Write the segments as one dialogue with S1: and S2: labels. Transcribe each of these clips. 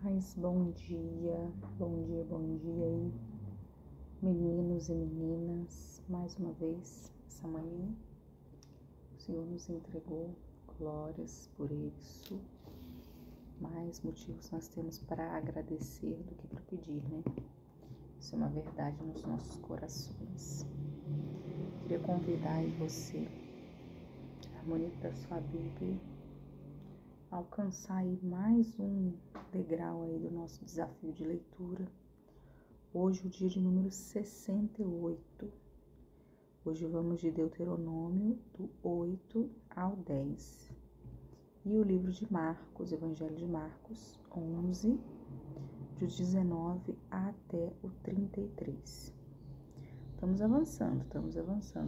S1: Paz, bom dia aí, meninos e meninas. Mais uma vez, essa manhã, o Senhor nos entregou, glórias por isso. Mais motivos nós temos para agradecer do que para pedir, né? Isso é uma verdade nos nossos corações. Queria convidar aí você, a harmonia da sua Bíblia, a alcançar aí mais um degrau aí do nosso desafio de leitura. Hoje o dia de número 68. Hoje vamos de Deuteronômio do 8 ao 10. E o livro de Marcos, Evangelho de Marcos, 11, de 19 até o 33. Estamos avançando,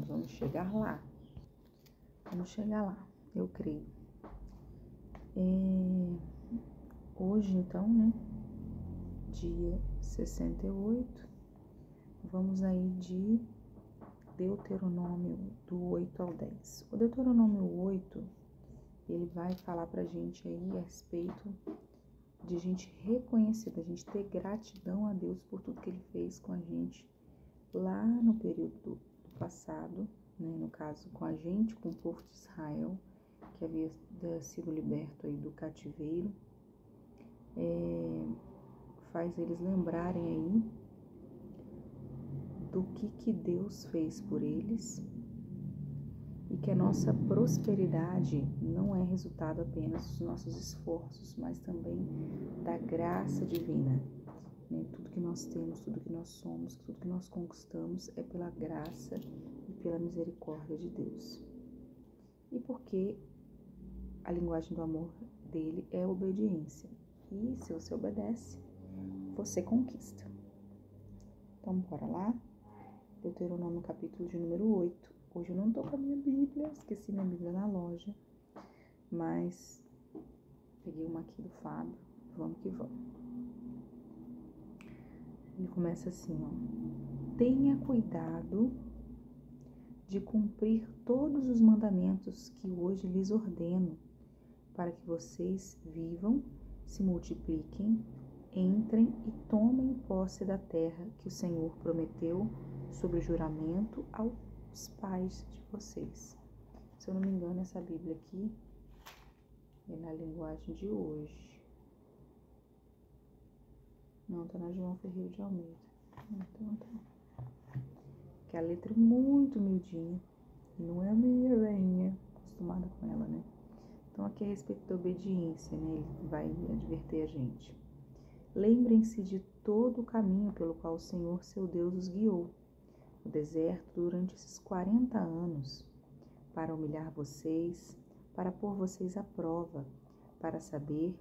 S1: vamos chegar lá. Eu creio. Hoje então, né, dia 68, vamos aí de Deuteronômio do 8 ao 10. O Deuteronômio 8, ele vai falar pra gente aí a respeito de a gente reconhecer, da gente ter gratidão a Deus por tudo que Ele fez com a gente lá no período do passado, né, no caso com a gente, com o povo de Israel, que havia sido liberto aí do cativeiro. Faz eles lembrarem aí do que Deus fez por eles e que a nossa prosperidade não é resultado apenas dos nossos esforços, mas também da graça divina, né? Tudo que nós temos, tudo que nós somos, tudo que nós conquistamos é pela graça e pela misericórdia de Deus. E porque a linguagem do amor dele é a obediência. E se você obedece, você conquista. Então, bora lá. Deuteronômio, capítulo de número 8. Hoje eu não tô com a minha Bíblia, esqueci minha Bíblia na loja, mas peguei uma aqui do Fábio. Vamos que vamos. Ele começa assim, ó. Tenha cuidado de cumprir todos os mandamentos que hoje lhes ordeno, para que vocês vivam, se multipliquem, entrem e tomem posse da terra que o Senhor prometeu sobre juramento aos pais de vocês. Se eu não me engano, essa Bíblia aqui é na linguagem de hoje. Não, tá na João Ferreira de Almeida. Então tá. Que a letra é muito miudinha. E não é a minha veinha, acostumada com ela, né? Então aqui é a respeito da obediência, né? Ele vai adverter a gente. Lembrem-se de todo o caminho pelo qual o Senhor, seu Deus, os guiou no deserto durante esses 40 anos, para humilhar vocês, para pôr vocês à prova, para saber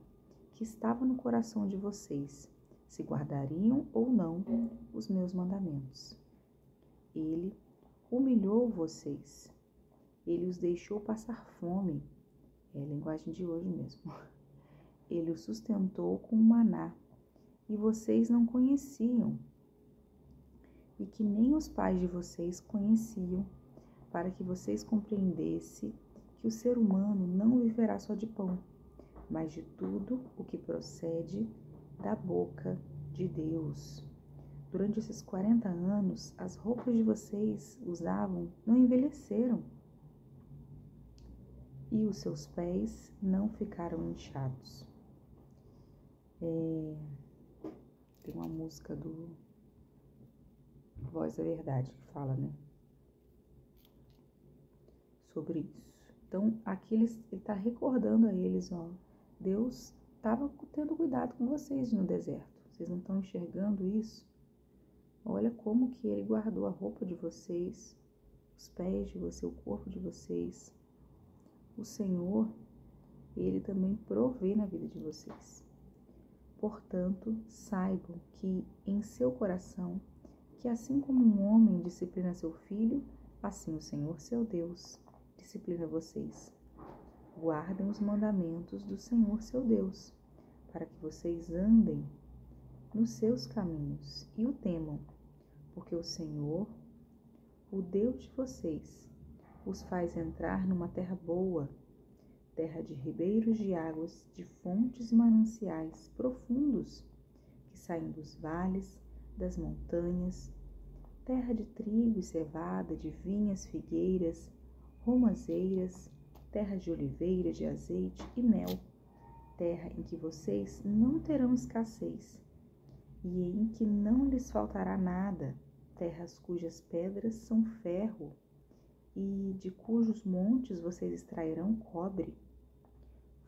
S1: que estava no coração de vocês, se guardariam ou não os meus mandamentos. Ele humilhou vocês, ele os deixou passar fome, é a linguagem de hoje mesmo. Ele os sustentou com maná, e vocês não conheciam, e que nem os pais de vocês conheciam, para que vocês compreendessem que o ser humano não viverá só de pão, mas de tudo o que procede da boca de Deus. Durante esses 40 anos, as roupas de vocês usavam não envelheceram, e os seus pés não ficaram inchados. Tem uma música do Voz da Verdade que fala, né, sobre isso. Então, aqui ele está recordando a eles, ó, Deus estava tendo cuidado com vocês no deserto. Vocês não estão enxergando isso? Olha como que ele guardou a roupa de vocês, os pés de vocês, o corpo de vocês. O Senhor, ele também provê na vida de vocês. Portanto, saibam que em seu coração, que assim como um homem disciplina seu filho, assim o Senhor, seu Deus, disciplina vocês. Guardem os mandamentos do Senhor, seu Deus, para que vocês andem nos seus caminhos e o temam, porque o Senhor, o Deus de vocês, os faz entrar numa terra boa, terra de ribeiros de águas, de fontes e mananciais profundos que saem dos vales, das montanhas, terra de trigo e cevada, de vinhas, figueiras, romazeiras, terra de oliveira, de azeite e mel, terra em que vocês não terão escassez e em que não lhes faltará nada, terras cujas pedras são ferro e de cujos montes vocês extrairão cobre.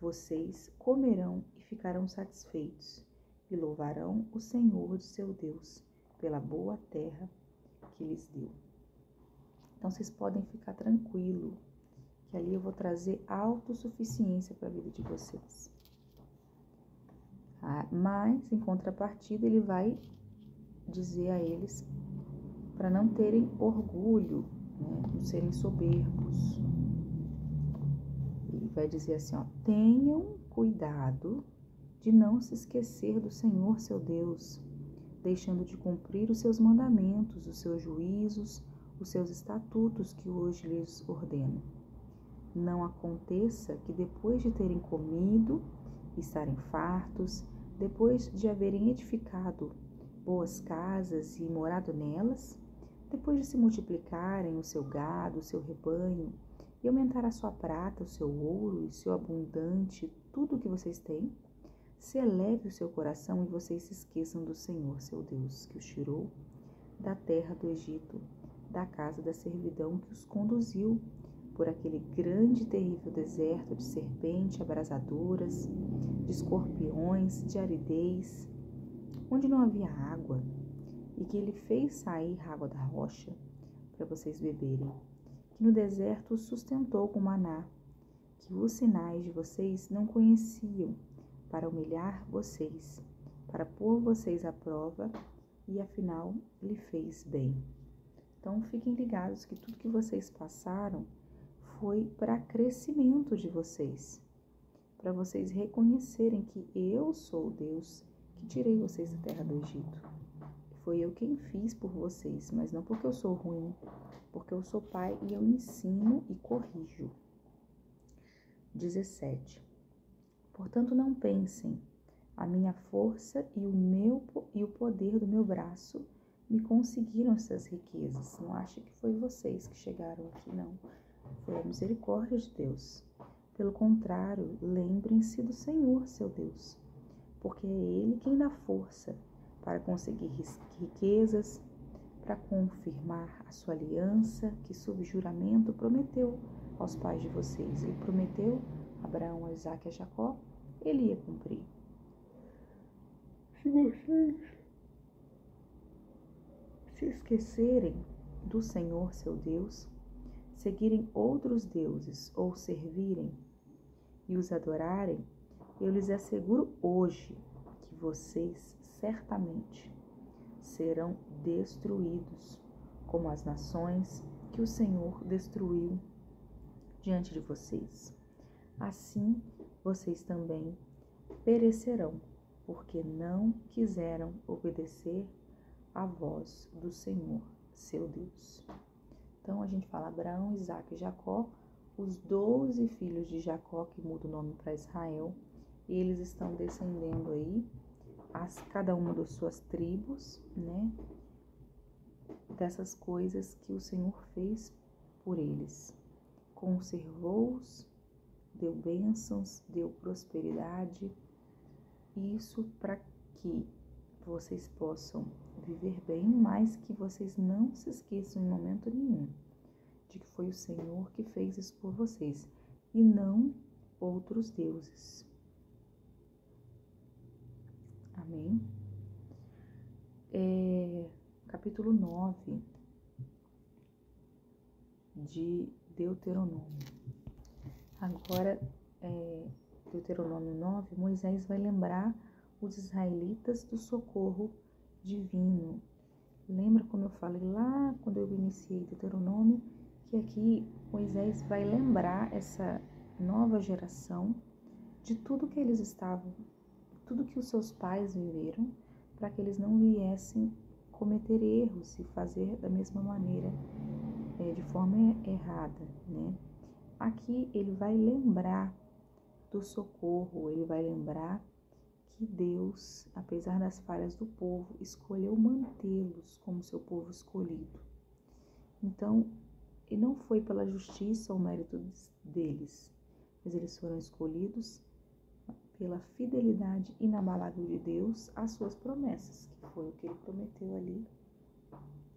S1: Vocês comerão e ficarão satisfeitos e louvarão o Senhor de seu Deus pela boa terra que lhes deu. Então vocês podem ficar tranquilos, que ali eu vou trazer autossuficiência para a vida de vocês. Mas, em contrapartida, ele vai dizer a eles para não terem orgulho, né? Não serem soberbos. Ele vai dizer assim, ó, tenham cuidado de não se esquecer do Senhor seu Deus, deixando de cumprir os seus mandamentos, os seus juízos, os seus estatutos que hoje lhes ordeno. Não aconteça que depois de terem comido e estarem fartos, depois de haverem edificado boas casas e morado nelas, depois de se multiplicarem o seu gado, o seu rebanho, e aumentar a sua prata, o seu ouro e seu abundante, tudo o que vocês têm, se eleve o seu coração e vocês se esqueçam do Senhor, seu Deus, que os tirou da terra do Egito, da casa da servidão, que os conduziu por aquele grande e terrível deserto de serpentes abrasadoras, de escorpiões, de aridez, onde não havia água, e que ele fez sair água da rocha para vocês beberem, que no deserto os sustentou com maná, que os sinais de vocês não conheciam, para humilhar vocês, para pôr vocês à prova, e afinal lhe fez bem. Então fiquem ligados que tudo que vocês passaram foi para crescimento de vocês, para vocês reconhecerem que eu sou o Deus que tirei vocês da terra do Egito. Foi eu quem fiz por vocês, mas não porque eu sou ruim, porque eu sou pai e eu ensino e corrijo. 17. Portanto, não pensem, a minha força e o poder do meu braço me conseguiram essas riquezas. Não ache que foi vocês que chegaram aqui, não. Foi a misericórdia de Deus. Pelo contrário, lembrem-se do Senhor, seu Deus, porque é Ele quem dá força para conseguir riquezas, para confirmar a sua aliança, que sob juramento prometeu aos pais de vocês. Ele prometeu a Abraão, a Isaque e a Jacó, ele ia cumprir. Se vocês se esquecerem do Senhor, seu Deus, seguirem outros deuses ou servirem e os adorarem, eu lhes asseguro hoje que vocês certamente serão destruídos, como as nações que o Senhor destruiu diante de vocês. Assim, vocês também perecerão, porque não quiseram obedecer à voz do Senhor, seu Deus. Então, a gente fala Abraão, Isaque e Jacó, os 12 filhos de Jacó, que muda o nome para Israel, e eles estão descendendo aí, cada uma das suas tribos, né? Dessas coisas que o Senhor fez por eles. Conservou-os, deu bênçãos, deu prosperidade, isso para que vocês possam viver bem, mas que vocês não se esqueçam em momento nenhum de que foi o Senhor que fez isso por vocês e não outros deuses. Amém? Capítulo 9 de Deuteronômio. Agora, Deuteronômio 9, Moisés vai lembrar os israelitas do socorro divino. Lembra como eu falei lá quando eu iniciei Deuteronômio, que aqui Moisés vai lembrar essa nova geração de tudo que eles estavam, tudo que os seus pais viveram, para que eles não viessem cometer erros e fazer da mesma maneira, de forma errada, né? Aqui ele vai lembrar do socorro, ele vai lembrar que Deus, apesar das falhas do povo, escolheu mantê-los como seu povo escolhido. Então, e não foi pela justiça ou mérito deles, mas eles foram escolhidos pela fidelidade inabalável de Deus às suas promessas, que foi o que ele prometeu ali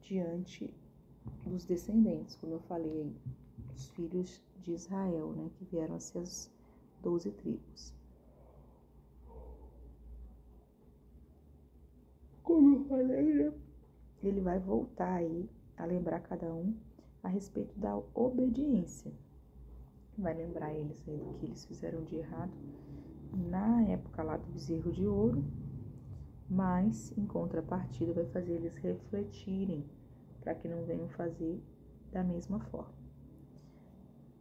S1: diante dos descendentes, como eu falei aí, os filhos de Israel, né, que vieram a ser as 12 tribos. Como eu falei, né, ele vai voltar aí a lembrar cada um a respeito da obediência. Vai lembrar eles aí do que eles fizeram de errado na época lá do bezerro de ouro, mas em contrapartida vai fazer eles refletirem para que não venham fazer da mesma forma.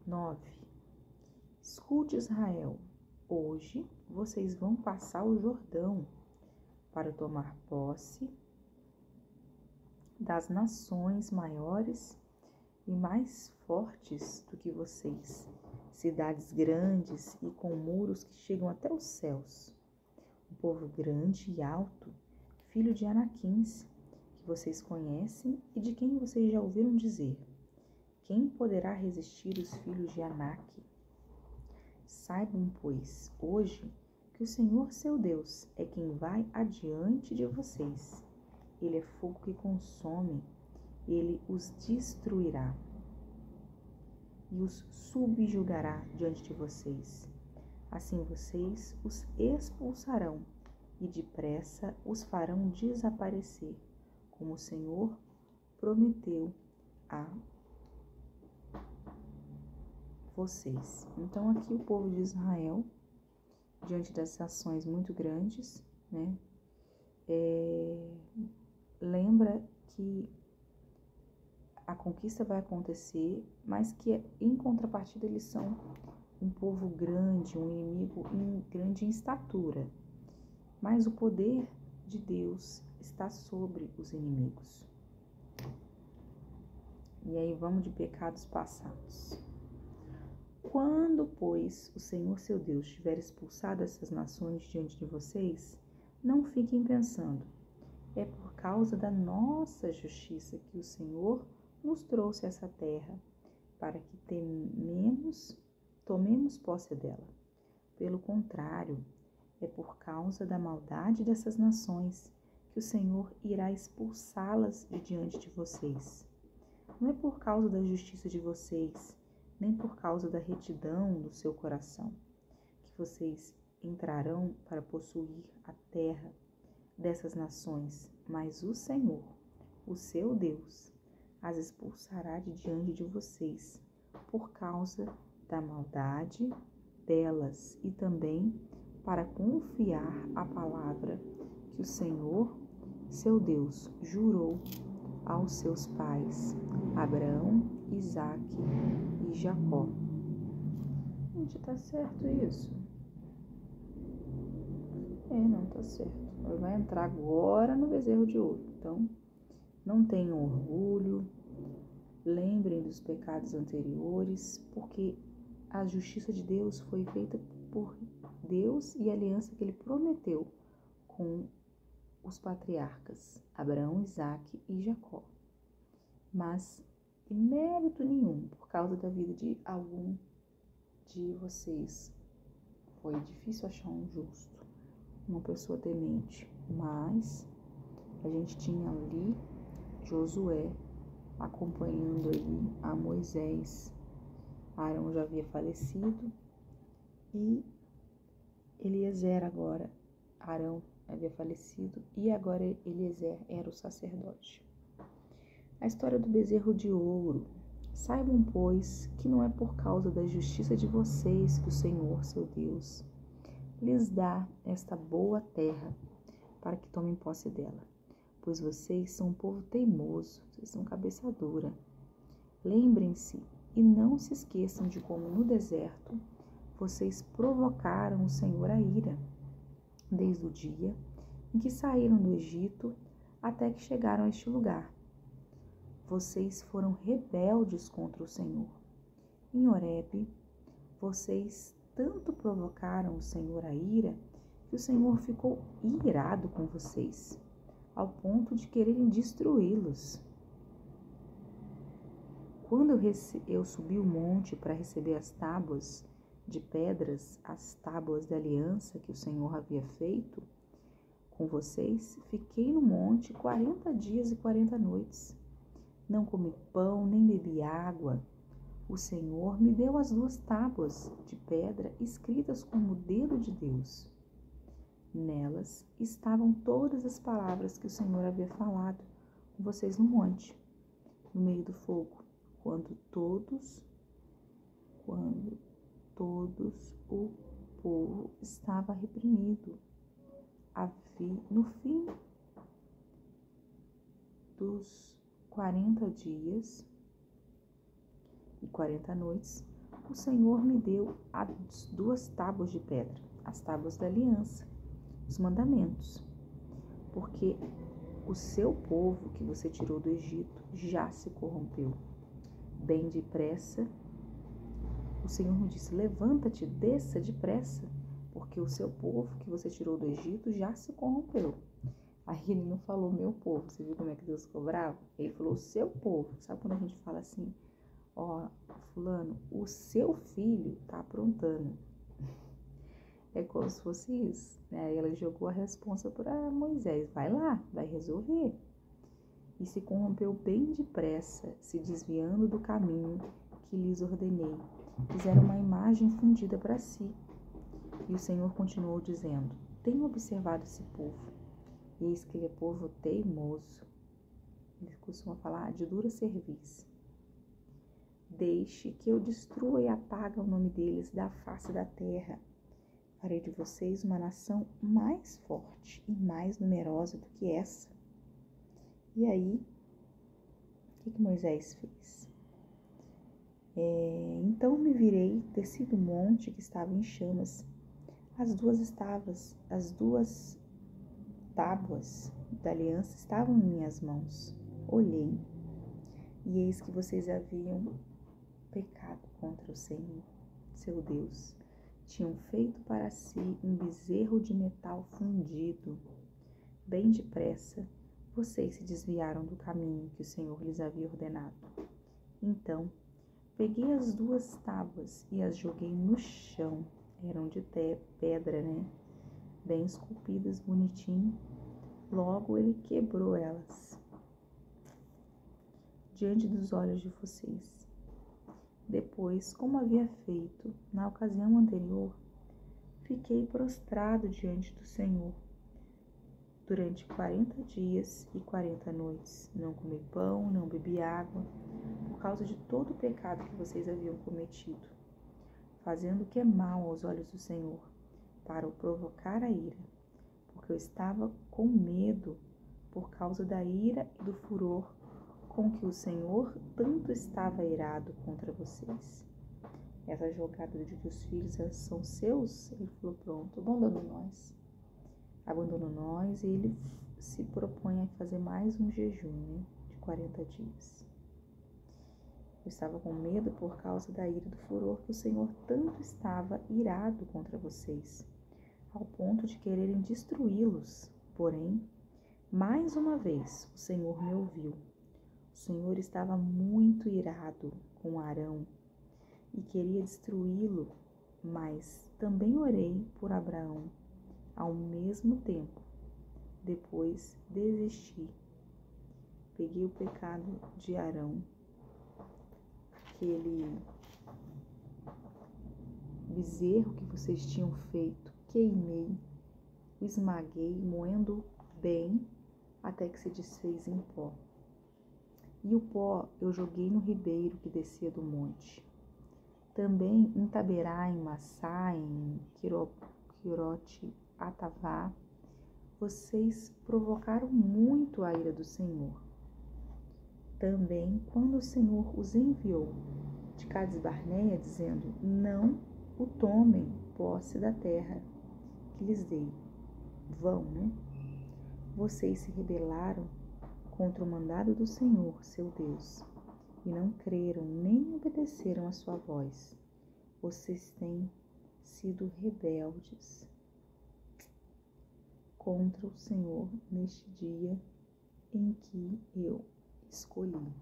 S1: 9. Escute, Israel, hoje vocês vão passar o Jordão para tomar posse das nações maiores e mais fortes do que vocês, cidades grandes e com muros que chegam até os céus. Um povo grande e alto, filho de Anaquins, que vocês conhecem e de quem vocês já ouviram dizer: quem poderá resistir os filhos de Anak? Saibam, pois, hoje que o Senhor seu Deus é quem vai adiante de vocês. Ele é fogo que consome, ele os destruirá e os subjugará diante de vocês. Assim vocês os expulsarão e depressa os farão desaparecer, como o Senhor prometeu a vocês. Então aqui o povo de Israel, diante das ações muito grandes, né, lembra que a conquista vai acontecer, mas que em contrapartida eles são um povo grande, um inimigo grande em estatura. Mas o poder de Deus está sobre os inimigos. E aí vamos de pecados passados. Quando, pois, o Senhor seu Deus tiver expulsado essas nações diante de vocês, não fiquem pensando: é por causa da nossa justiça que o Senhor nos trouxe essa terra, para que tomemos posse dela. Pelo contrário, é por causa da maldade dessas nações que o Senhor irá expulsá-las de diante de vocês. Não é por causa da justiça de vocês, nem por causa da retidão do seu coração, que vocês entrarão para possuir a terra dessas nações, mas o Senhor, o seu Deus, as expulsará de diante de vocês, por causa da maldade delas e também para confiar a palavra que o Senhor, seu Deus, jurou aos seus pais, Abraão, Isaque e Jacó. Gente, tá certo isso? Não tá certo. Ele vai entrar agora no bezerro de ouro. Então, não tenham orgulho, lembrem dos pecados anteriores, porque a justiça de Deus foi feita por Deus e a aliança que ele prometeu com os patriarcas, Abraão, Isaque e Jacó. Mas, em mérito nenhum, por causa da vida de algum de vocês, foi difícil achar um justo, uma pessoa temente, mas a gente tinha ali Josué acompanhando aí a Moisés. Arão já havia falecido e Eliezer agora, Arão havia falecido e agora Eliezer era o sacerdote. A história do bezerro de ouro. Saibam, pois, que não é por causa da justiça de vocês que o Senhor, seu Deus, lhes dá esta boa terra para que tomem posse dela, pois vocês são um povo teimoso, vocês são cabeça dura. Lembrem-se e não se esqueçam de como no deserto vocês provocaram o Senhor a ira, desde o dia em que saíram do Egito até que chegaram a este lugar. Vocês foram rebeldes contra o Senhor. Em Horebe, vocês tanto provocaram o Senhor a ira, que o Senhor ficou irado com vocês, ao ponto de quererem destruí-los. Quando eu subi o monte para receber as tábuas de pedras, as tábuas da aliança que o Senhor havia feito com vocês, fiquei no monte 40 dias e 40 noites. Não comi pão, nem bebi água. O Senhor me deu as 2 tábuas de pedra escritas com o dedo de Deus. Nelas estavam todas as palavras que o Senhor havia falado com vocês no monte, no meio do fogo, quando todos o povo estava reprimido. No fim dos 40 dias e 40 noites, o Senhor me deu as 2 tábuas de pedra, as tábuas da aliança, os mandamentos, porque o seu povo que você tirou do Egito já se corrompeu. Bem depressa, o Senhor me disse: levanta-te, desça depressa, porque o seu povo que você tirou do Egito já se corrompeu. Aí ele não falou meu povo, você viu como é que Deus ficou bravo? Ele falou o seu povo. Sabe quando a gente fala assim, ó, fulano, o seu filho tá aprontando. É como se fosse isso, né? Aí ela jogou a responsa para Moisés, vai lá, vai resolver. E se corrompeu bem depressa, se desviando do caminho que lhes ordenei. Fizeram uma imagem fundida para si. E o Senhor continuou dizendo: tenho observado esse povo, e eis que ele é povo teimoso. Ele costuma falar de dura cerviz. Deixe que eu destrua e apague o nome deles da face da terra. Farei de vocês uma nação mais forte e mais numerosa do que essa. E aí, o que Moisés fez? Então me virei, desci do monte que estava em chamas. As 2 tábuas da aliança estavam em minhas mãos. Olhei, e eis que vocês haviam pecado contra o Senhor, seu Deus. Tinham feito para si um bezerro de metal fundido. Bem depressa, vocês se desviaram do caminho que o Senhor lhes havia ordenado. Então, peguei as 2 tábuas e as joguei no chão. Eram de pedra, né? Bem esculpidas, bonitinho. Logo ele quebrou elas diante dos olhos de vocês. Depois, como havia feito na ocasião anterior, fiquei prostrado diante do Senhor durante 40 dias e 40 noites. Não comi pão, não bebi água, por causa de todo o pecado que vocês haviam cometido, fazendo o que é mal aos olhos do Senhor, para o provocar a ira, porque eu estava com medo por causa da ira e do furor com que o Senhor tanto estava irado contra vocês. Essa jogada de que os filhos são seus, ele falou: pronto, abandonou nós, e ele se propõe a fazer mais um jejum, né, de 40 dias. Eu estava com medo por causa da ira e do furor que o Senhor tanto estava irado contra vocês, ao ponto de quererem destruí-los. Porém, mais uma vez, o Senhor me ouviu. O Senhor estava muito irado com Arão e queria destruí-lo, mas também orei por Abraão ao mesmo tempo. Depois desisti. Peguei o pecado de Arão, aquele bezerro que vocês tinham feito, queimei, o esmaguei, moendo bem, até que se desfez em pó. E o pó eu joguei no ribeiro que descia do monte. Também em Taberá, em Massá, em Quirote Atavá, vocês provocaram muito a ira do Senhor. Também quando o Senhor os enviou de Cades Barneia, dizendo: não o tomem posse da terra que lhes dei. Vão, né? Vocês se rebelaram contra o mandado do Senhor, seu Deus, e não creram nem obedeceram a sua voz. Vocês têm sido rebeldes contra o Senhor neste dia em que eu escolhi.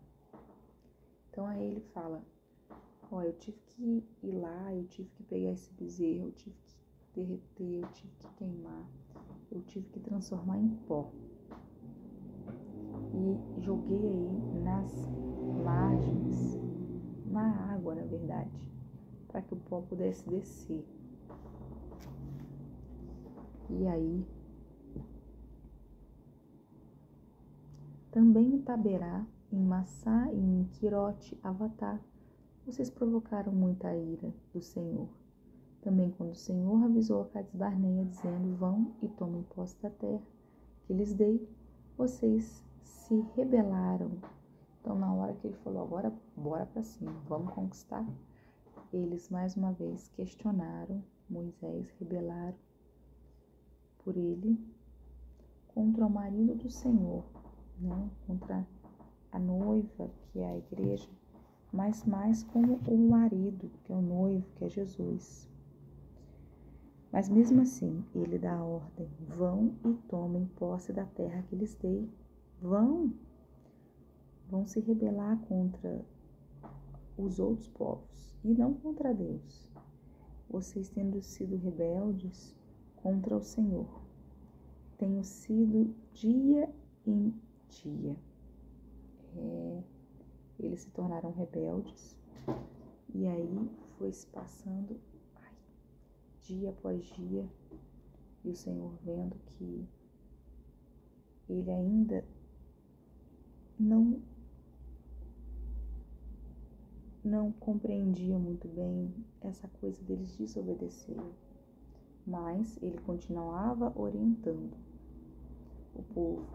S1: Então aí ele fala, eu tive que ir lá, eu tive que pegar esse bezerro, eu tive que derreter, eu tive que queimar, eu tive que transformar em pó. E joguei aí nas margens, na água, na verdade, para que o pó pudesse descer. E aí, também em Taberá, em Massá e em Quirote, Avatá, vocês provocaram muita ira do Senhor. Também quando o Senhor avisou a Cades Barneia, dizendo, vão e tomem posse da terra que lhes dei, vocês se rebelaram. Então, na hora que ele falou, agora bora para cima, vamos conquistar, eles mais uma vez questionaram Moisés, rebelaram por ele contra o marido do Senhor, né? Contra a noiva, que é a igreja, mas mais como o marido, que é o noivo, que é Jesus. Mas mesmo assim, ele dá a ordem, vão e tomem posse da terra que lhes dei. Vão se rebelar contra os outros povos e não contra Deus. Vocês tendo sido rebeldes contra o Senhor, tenho sido dia em dia. Eles se tornaram rebeldes e aí foi se passando dia após dia e o Senhor vendo que ele ainda não compreendia muito bem essa coisa deles desobedecerem, mas ele continuava orientando o povo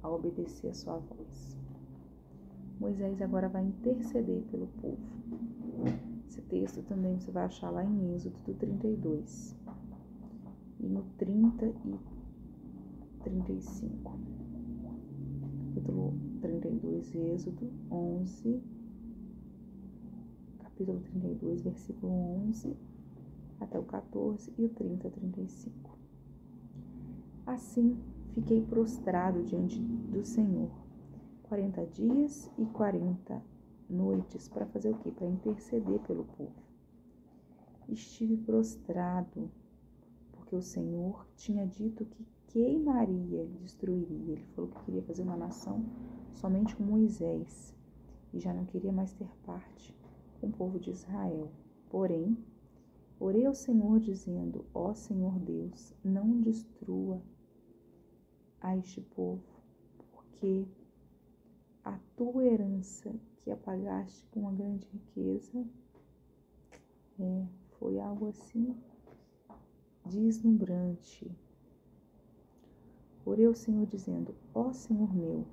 S1: a obedecer a sua voz. Moisés agora vai interceder pelo povo. Esse texto também você vai achar lá em Êxodo 32 e no 30 e 35. Capítulo 32, Êxodo 11, capítulo 32, versículo 11 até o 14 e o 30 a 35. Assim, fiquei prostrado diante do Senhor 40 dias e 40 noites para fazer o quê? Para interceder pelo povo. Estive prostrado porque o Senhor tinha dito que queimaria, destruiria. Ele falou que queria fazer uma nação somente com Moisés e já não queria mais ter parte com o povo de Israel. Porém, orei ao Senhor dizendo, ó Senhor Deus, não destrua a este povo, porque a tua herança que apagaste com uma grande riqueza, foi algo assim deslumbrante. Orei ao Senhor dizendo, ó Senhor meu,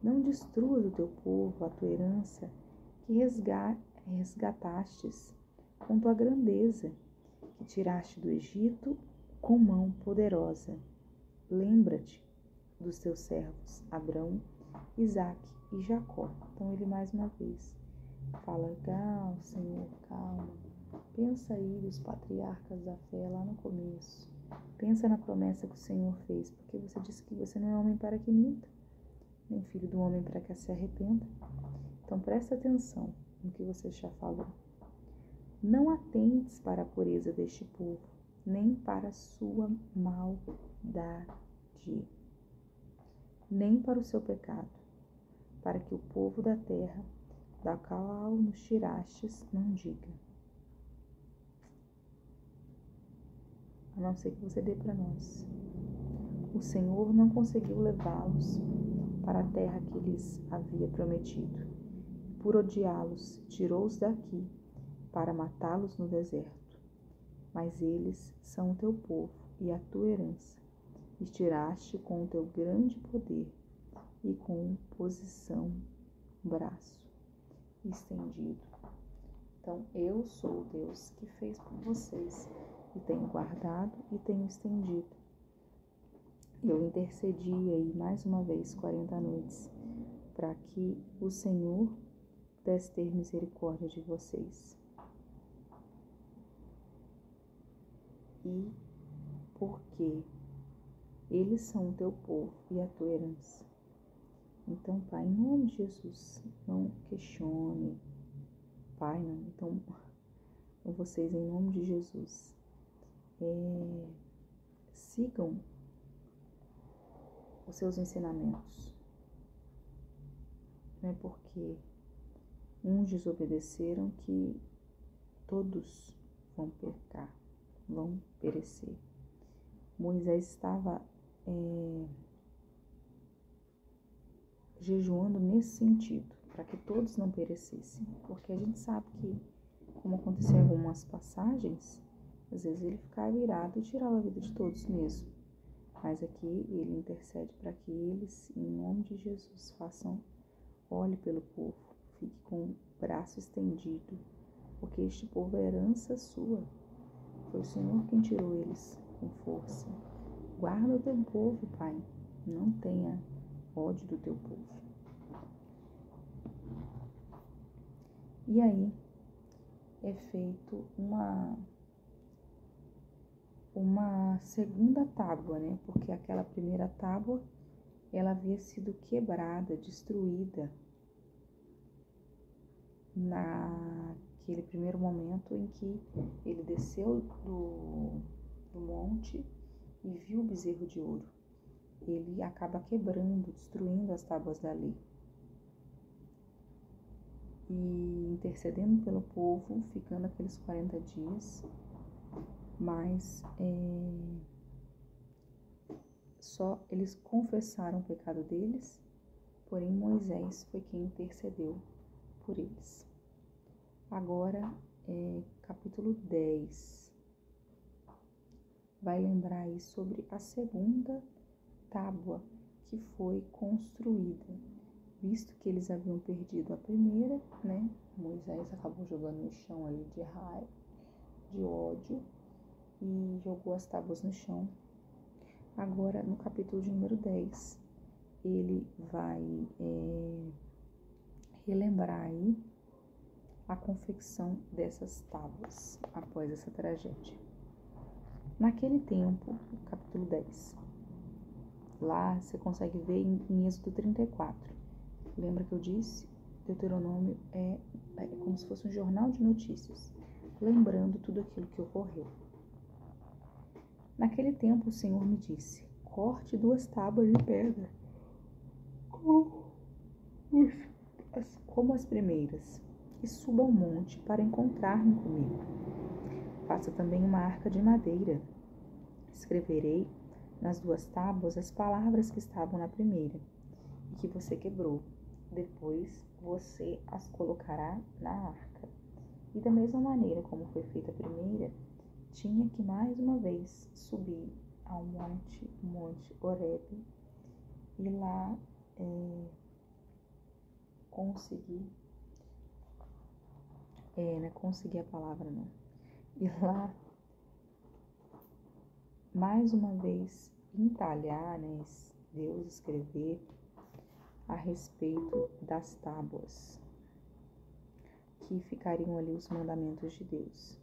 S1: não destruas o teu povo, a tua herança, que resgatastes com tua grandeza, que tiraste do Egito com mão poderosa. Lembra-te dos teus servos, Abrão, Isaque e Jacó. Então ele mais uma vez fala, calma, Senhor, calma. Pensa aí dos patriarcas da fé lá no começo. Pensa na promessa que o Senhor fez, porque você disse que você não é homem para que minta, nem filho do homem para que se arrependa. Então presta atenção no que você já falou. Não atentes para a pureza deste povo, nem para a sua maldade, nem para o seu pecado, para que o povo da terra, da qual nos tirastes, não diga, a não ser que você dê para nós. O Senhor não conseguiu levá-los para a terra que lhes havia prometido. Por odiá-los, tirou-os daqui para matá-los no deserto. Mas eles são o teu povo e a tua herança. E tiraste com o teu grande poder e com posição, braço estendido. Então, eu sou o Deus que fez por vocês e tenho guardado e tenho estendido. Eu intercedi aí mais uma vez 40 noites para que o Senhor pudesse ter misericórdia de vocês. e porque eles são o teu povo e a tua herança. Então, Pai, em nome de Jesus, não questione, Pai, não. Então, vocês, em nome de Jesus, sigam os seus ensinamentos. Não é porque uns desobedeceram que todos vão pecar, vão perecer. Moisés estava jejuando nesse sentido, para que todos não perecessem, porque a gente sabe que, como aconteceu em algumas passagens, às vezes ele ficava irado e tirava a vida de todos mesmo, mas aqui ele intercede para que eles, em nome de Jesus, olhe pelo povo, fique com o braço estendido, porque este povo é herança sua, foi o Senhor quem tirou eles com força. Guarda o teu povo, Pai, não tenha ódio do teu povo. E aí é feito uma segunda tábua, né? Porque aquela primeira tábua, ela havia sido quebrada, destruída naquele primeiro momento em que ele desceu do monte e viu o bezerro de ouro. Ele acaba quebrando, destruindo as tábuas da lei. E intercedendo pelo povo, ficando aqueles 40 dias, mas só eles confessaram o pecado deles, porém Moisés foi quem intercedeu por eles. Agora, capítulo 10, vai lembrar aí sobre a segunda tábua que foi construída, visto que eles haviam perdido a primeira, né? Moisés acabou jogando no chão ali de raiva, de ódio, e jogou as tábuas no chão. Agora, no capítulo de número 10, ele vai relembrar aí a confecção dessas tábuas após essa tragédia. Naquele tempo, capítulo 10, lá você consegue ver em Êxodo 34. Lembra que eu disse? Deuteronômio é como se fosse um jornal de notícias, lembrando tudo aquilo que ocorreu. Naquele tempo o Senhor me disse: corte 2 tábuas de pedra, como as primeiras, e suba ao monte para encontrar-me comigo. Faça também uma arca de madeira. Escreverei nas 2 tábuas as palavras que estavam na primeira e que você quebrou. Depois você as colocará na arca. E da mesma maneira como foi feita a primeira, tinha que mais uma vez subir ao monte Horebe, e lá conseguir a palavra não. E lá, mais uma vez, entalhar, né, Deus escrever a respeito das tábuas, que ficariam ali os mandamentos de Deus.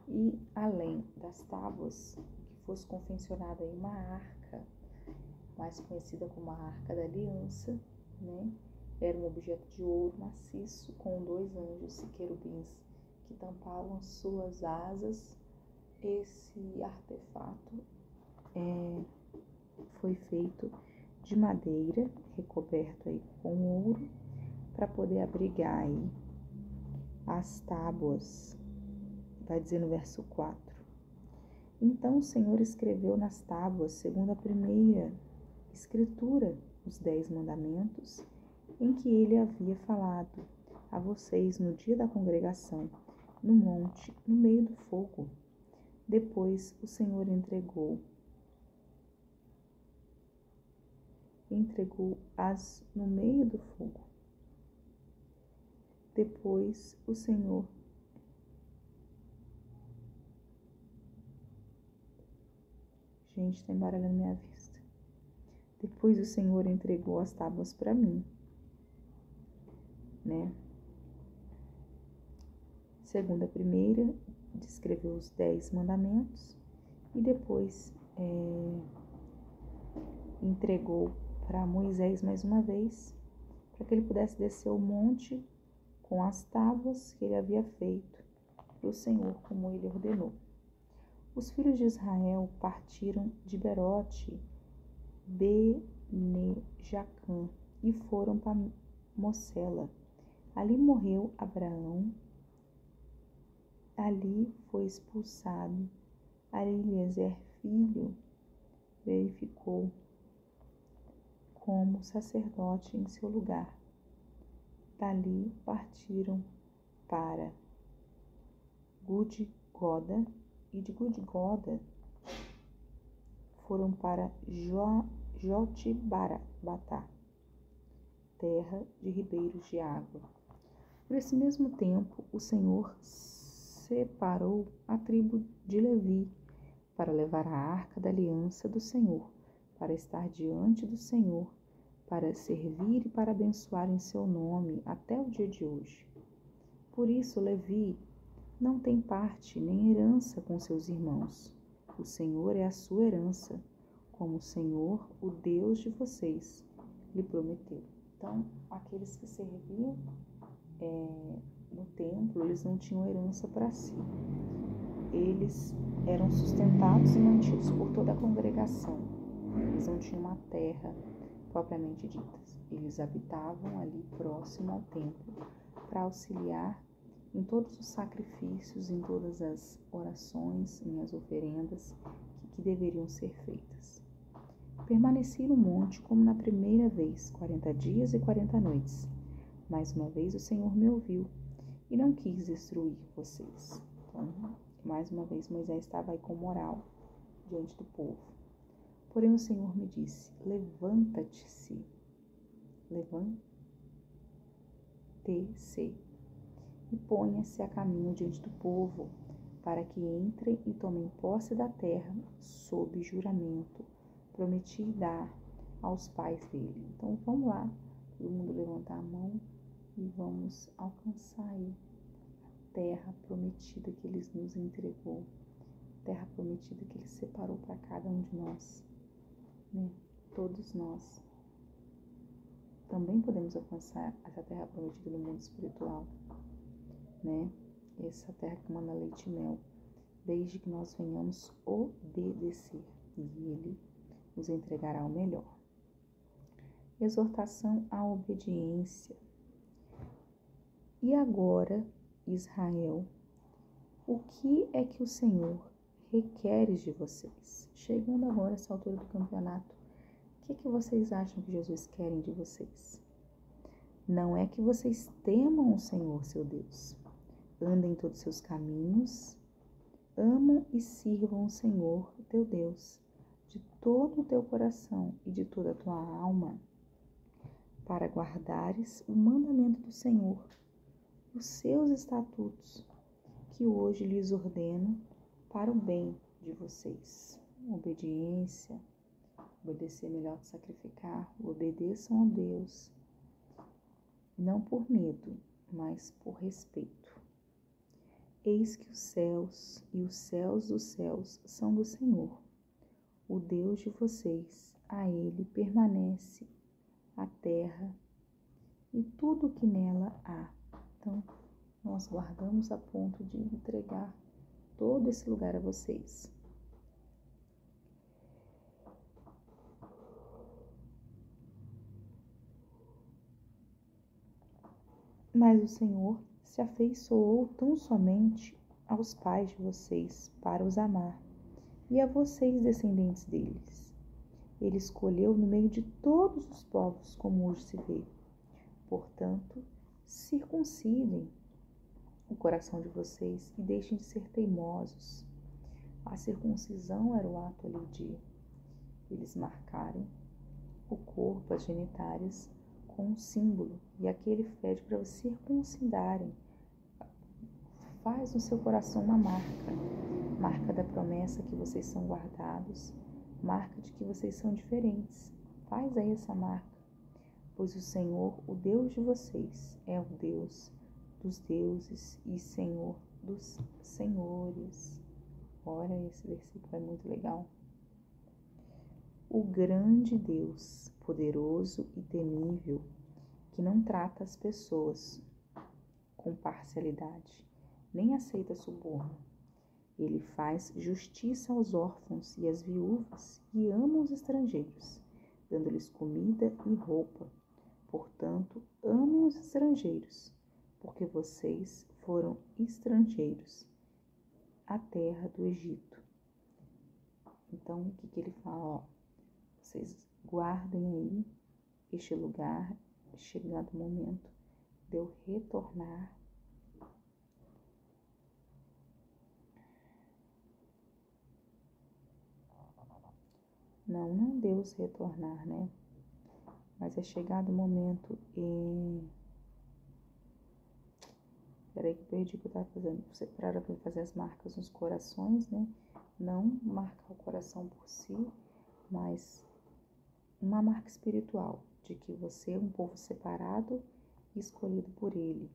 S1: E além das tábuas, que fosse confeccionada aí uma arca, mais conhecida como a Arca da Aliança, né? Era um objeto de ouro maciço com 2 anjos querubins que tampavam suas asas. Esse artefato foi feito de madeira, recoberto aí com ouro, para poder abrigar aí as tábuas. Vai dizer no verso 4. Então o Senhor escreveu nas tábuas, segundo a primeira escritura, os 10 mandamentos, em que ele havia falado a vocês no dia da congregação, no monte, no meio do fogo. Depois o Senhor entregou-as no meio do fogo. Depois o Senhor está embaralhando minha vista. Depois o Senhor entregou as tábuas para mim, né? Segundo a primeira, descreveu os 10 mandamentos, e depois entregou para Moisés mais uma vez, para que ele pudesse descer o monte com as tábuas que ele havia feito para o Senhor, como ele ordenou. Os filhos de Israel partiram de Berote Bene-Jacã e foram para Mosela. Ali morreu Abraão. Ali foi expulsado Eliezer, filho, verificou como sacerdote em seu lugar. Dali partiram para Gudgoda, e de Gudgoda foram para Jotbatá, terra de ribeiros de água. Por esse mesmo tempo, o Senhor separou a tribo de Levi para levar a arca da aliança do Senhor, para estar diante do Senhor, para servir e para abençoar em seu nome até o dia de hoje. Por isso, Levi não tem parte nem herança com seus irmãos. O Senhor é a sua herança, como o Senhor, o Deus de vocês, lhe prometeu. Então, aqueles que serviam no templo, eles não tinham herança para si. Eles eram sustentados e mantidos por toda a congregação. Eles não tinham uma terra propriamente dita. Eles habitavam ali próximo ao templo para auxiliar em todos os sacrifícios, em todas as orações, em as oferendas que deveriam ser feitas. Permaneci no monte como na primeira vez, 40 dias e 40 noites. Mais uma vez o Senhor me ouviu e não quis destruir vocês. Então, mais uma vez Moisés estava aí com moral diante do povo. Porém o Senhor me disse: levanta-te-se, levante-se e ponha-se a caminho diante do povo, para que entrem e tomem posse da terra sob juramento. Prometi dar aos pais dele. Então vamos lá, todo mundo levantar a mão e vamos alcançar aí a terra prometida que ele nos entregou, a terra prometida que ele separou para cada um de nós, né? Todos nós também podemos alcançar essa terra prometida no mundo espiritual, né? Essa terra que manda leite e mel, desde que nós venhamos obedecer, e ele nos entregará o melhor. Exortação à obediência. E agora, Israel, o que é que o Senhor requer de vocês? Chegando agora a essa altura do campeonato, o que é que vocês acham que Jesus quer de vocês? Não é que vocês temam o Senhor, seu Deus. Andem em todos os seus caminhos, amam e sirvam o Senhor, teu Deus, de todo o teu coração e de toda a tua alma, para guardares o mandamento do Senhor, os seus estatutos, que hoje lhes ordeno para o bem de vocês. Obediência, obedecer é melhor que sacrificar. Obedeçam a Deus, não por medo, mas por respeito. Eis que os céus e os céus dos céus são do Senhor, o Deus de vocês. A Ele permanece a terra e tudo o que nela há. Então, nós guardamos a ponto de entregar todo esse lugar a vocês. Mas o Senhor se afeiçoou tão somente aos pais de vocês para os amar, e a vocês, descendentes deles. Ele escolheu no meio de todos os povos, como hoje se vê. Portanto, circuncidem o coração de vocês e deixem de ser teimosos. A circuncisão era o ato ali de eles marcarem o corpo, as genitárias, com um símbolo. E aqui ele pede para vocês circuncidarem. Faz no seu coração uma marca da promessa que vocês são guardados, marca de que vocês são diferentes. Faz aí essa marca, pois o Senhor, o Deus de vocês, é o Deus dos deuses e Senhor dos senhores. Olha, esse versículo é muito legal. O grande Deus, poderoso e temível, que não trata as pessoas com parcialidade, nem aceita suborno. Ele faz justiça aos órfãos e às viúvas e ama os estrangeiros, dando-lhes comida e roupa. Portanto, amem os estrangeiros, porque vocês foram estrangeiros à terra do Egito. Então, o que ele fala? Ó, vocês guardem aí este lugar, chegado o momento de eu retornar. Não Deus retornar, né? Mas é chegado o momento e... Peraí que eu perdi o que eu estava fazendo. Você para fazer as marcas nos corações, né? Não marcar o coração por si, mas uma marca espiritual de que você é um povo separado e escolhido por Ele,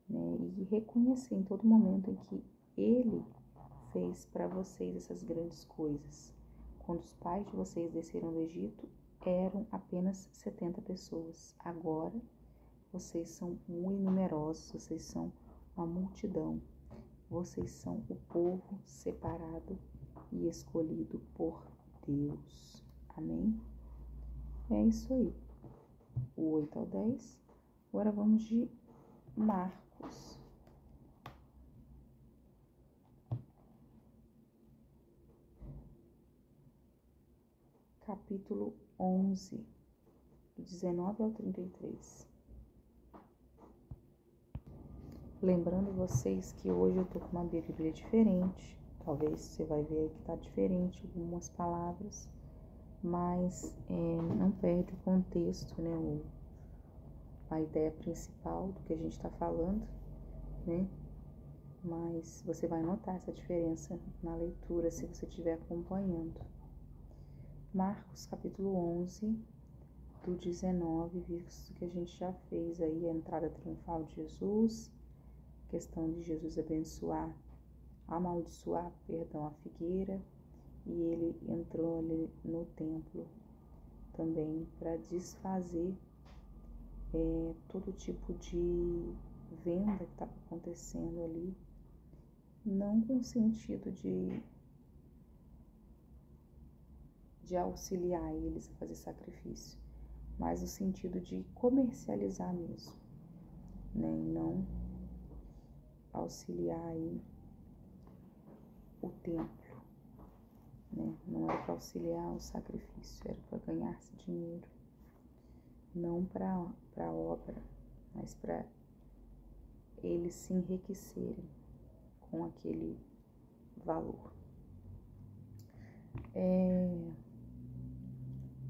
S1: né? E reconhecer em todo momento em que Ele fez para vocês essas grandes coisas. Quando os pais de vocês desceram do Egito, eram apenas 70 pessoas. Agora, vocês são muito numerosos, vocês são uma multidão. Vocês são o povo separado e escolhido por Deus. Amém? É isso aí. O 8 ao 10. Agora vamos de Marcos. Capítulo 11, do 19 ao 33. Lembrando vocês que hoje eu tô com uma Bíblia diferente. Talvez você vai ver aí que tá diferente algumas palavras, mas não perde o contexto, né? A ideia principal do que a gente está falando, né? Mas você vai notar essa diferença na leitura se você estiver acompanhando. Marcos capítulo 11, do 19, visto que a gente já fez aí a entrada triunfal de Jesus, questão de Jesus amaldiçoar a figueira, e ele entrou ali no templo também para desfazer todo tipo de venda que estava acontecendo ali, não com o sentido de auxiliar eles a fazer sacrifício, mas no sentido de comercializar mesmo, né? E não auxiliar aí o templo, né? Não era para auxiliar o sacrifício, era para ganhar-se dinheiro, não para a obra, mas para eles se enriquecerem com aquele valor.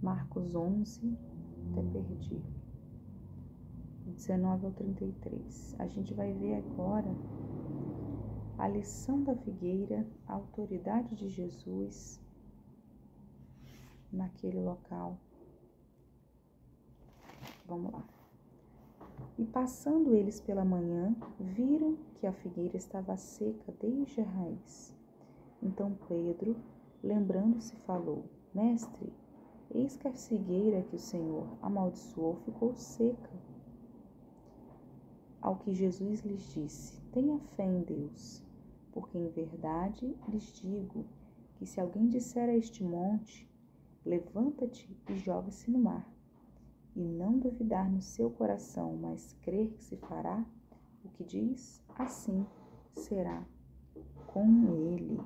S1: Marcos 11, até perdi, 19 ao 33. A gente vai ver agora a lição da figueira, a autoridade de Jesus naquele local. Vamos lá. E passando eles pela manhã, viram que a figueira estava seca desde a raiz. Então Pedro, lembrando-se, falou: Mestre, eis que a figueira que o Senhor amaldiçoou ficou seca. Ao que Jesus lhes disse: Tenha fé em Deus, porque em verdade lhes digo que se alguém disser a este monte, levanta-te e joga-se no mar, e não duvidar no seu coração, mas crer que se fará o que diz, assim será com ele.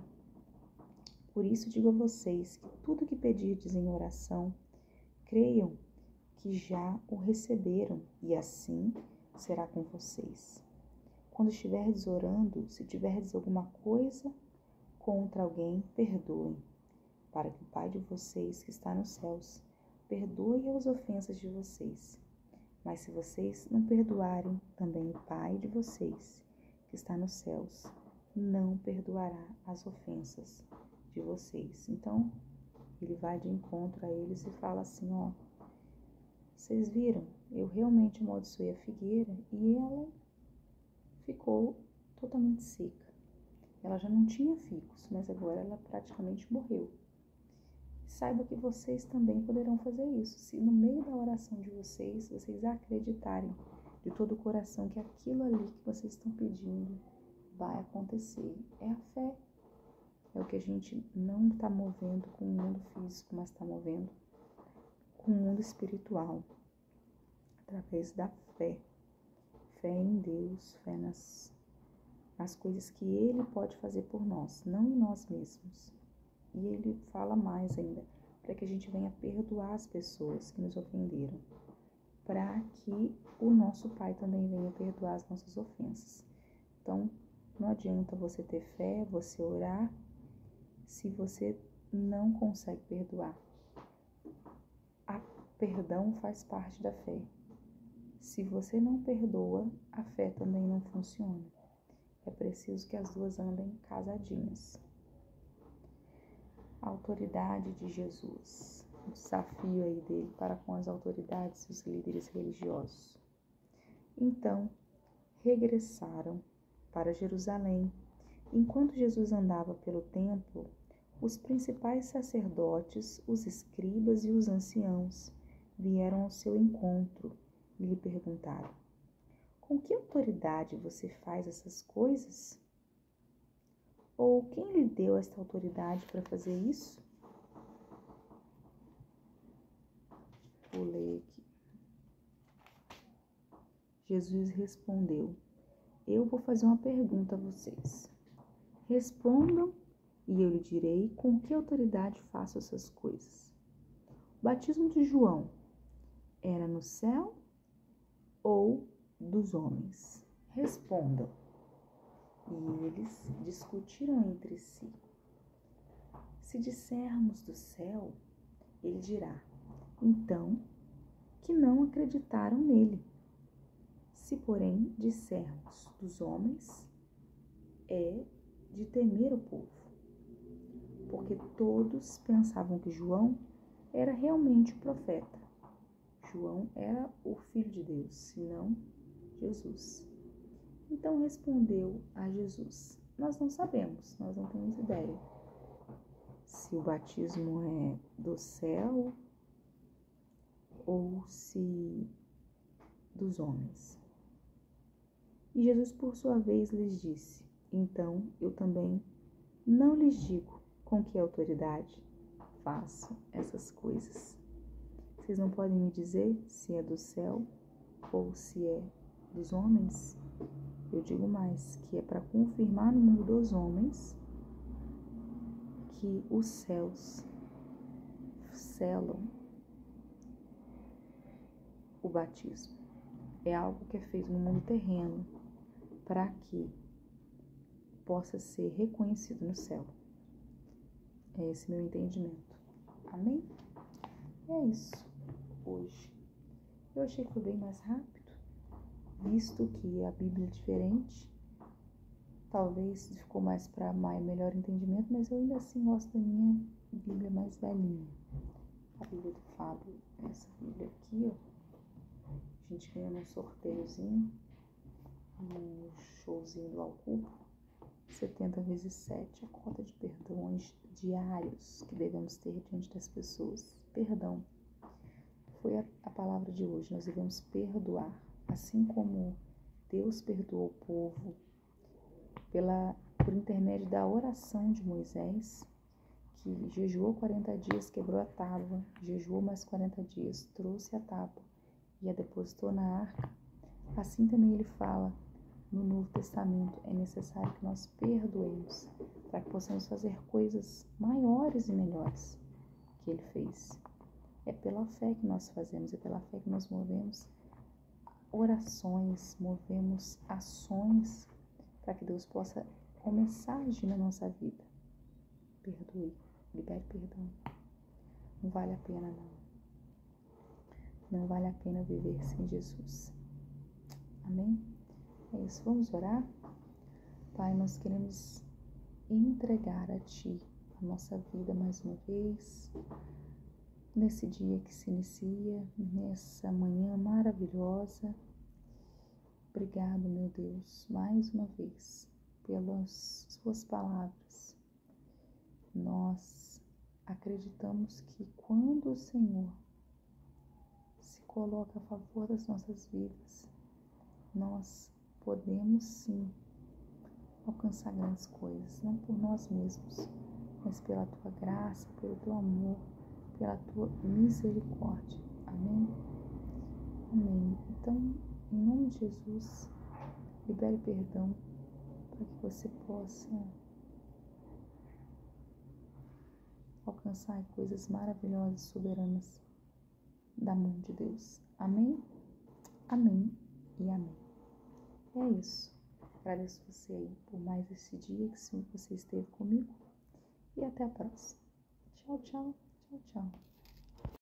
S1: Por isso digo a vocês que tudo que pedirdes em oração, creiam que já o receberam, e assim será com vocês. Quando estiverdes orando, se tiverdes alguma coisa contra alguém, perdoem, para que o Pai de vocês que está nos céus perdoe as ofensas de vocês. Mas se vocês não perdoarem, também o Pai de vocês que está nos céus não perdoará as ofensas de vocês. Então, ele vai de encontro a eles e fala assim, ó, vocês viram, eu realmente amaldiçoei a figueira e ela ficou totalmente seca. Ela já não tinha filhos, mas agora ela praticamente morreu. Saiba que vocês também poderão fazer isso. Se no meio da oração de vocês acreditarem de todo o coração que aquilo ali que vocês estão pedindo vai acontecer. É a fé. É o que a gente não está movendo com o mundo físico, mas está movendo com o mundo espiritual. Através da fé. Fé em Deus, fé nas coisas que Ele pode fazer por nós, não em nós mesmos. E Ele fala mais ainda, para que a gente venha perdoar as pessoas que nos ofenderam, para que o nosso Pai também venha perdoar as nossas ofensas. Então, não adianta você ter fé, você orar, se você não consegue perdoar. Perdão faz parte da fé. Se você não perdoa, a fé também não funciona. É preciso que as duas andem casadinhas. A autoridade de Jesus. O desafio aí dele para com as autoridades e os líderes religiosos. Então, regressaram para Jerusalém. Enquanto Jesus andava pelo templo, os principais sacerdotes, os escribas e os anciãos vieram ao seu encontro e lhe perguntaram: com que autoridade você faz essas coisas? Ou quem lhe deu esta autoridade para fazer isso? Vou ler aqui. Jesus respondeu: eu vou fazer uma pergunta a vocês. Respondam e eu lhe direi com que autoridade faço essas coisas. O batismo de João era no céu ou dos homens? Respondam. E eles discutiram entre si. Se dissermos do céu, ele dirá, então, que não acreditaram nele. Se, porém, dissermos dos homens, é de temer o povo, porque todos pensavam que João era realmente o profeta. João era o Filho de Deus, senão Jesus. Então respondeu a Jesus: nós não sabemos, nós não temos ideia se o batismo é do céu ou se dos homens. E Jesus, por sua vez, lhes disse: então eu também não lhes digo com que autoridade faço essas coisas. Vocês não podem me dizer se é do céu ou se é dos homens? Eu digo mais, que é para confirmar no mundo dos homens que os céus selam o batismo. É algo que é feito no mundo terreno para que possa ser reconhecido no céu. É esse meu entendimento. Amém? É isso hoje. Eu achei que foi bem mais rápido, visto que a Bíblia é diferente. Talvez ficou mais para melhor entendimento, mas eu ainda assim gosto da minha Bíblia mais velhinha. A Bíblia do Fábio, essa Bíblia aqui, ó. A gente ganhou num sorteiozinho, no showzinho do Alcubo. 70 vezes 7, a cota de perdões diários que devemos ter diante das pessoas. Perdão. Foi a palavra de hoje. Nós devemos perdoar, assim como Deus perdoou o povo por intermédio da oração de Moisés, que jejuou 40 dias, quebrou a tábua, jejuou mais 40 dias, trouxe a tábua e a depositou na arca. Assim também ele fala no Novo Testamento, é necessário que nós perdoemos para que possamos fazer coisas maiores e melhores que ele fez. É pela fé que nós fazemos, é pela fé que nós movemos orações, movemos ações para que Deus possa começar a agir na nossa vida. Perdoe, libere perdão. Não vale a pena, não. Não vale a pena viver sem Jesus. Amém? É isso, vamos orar? Pai, nós queremos entregar a Ti a nossa vida mais uma vez, nesse dia que se inicia, nessa manhã maravilhosa. Obrigado, meu Deus, mais uma vez, pelas suas palavras. Nós acreditamos que quando o Senhor se coloca a favor das nossas vidas, nós podemos sim alcançar grandes coisas, não por nós mesmos, mas pela tua graça, pelo teu amor, pela tua misericórdia. Amém? Amém. Então, em nome de Jesus, libere perdão para que você possa alcançar coisas maravilhosas, soberanas da mão de Deus. Amém? Amém e amém. É isso. Agradeço você aí por mais esse dia que você esteve comigo e até a próxima. Tchau, tchau, tchau, tchau.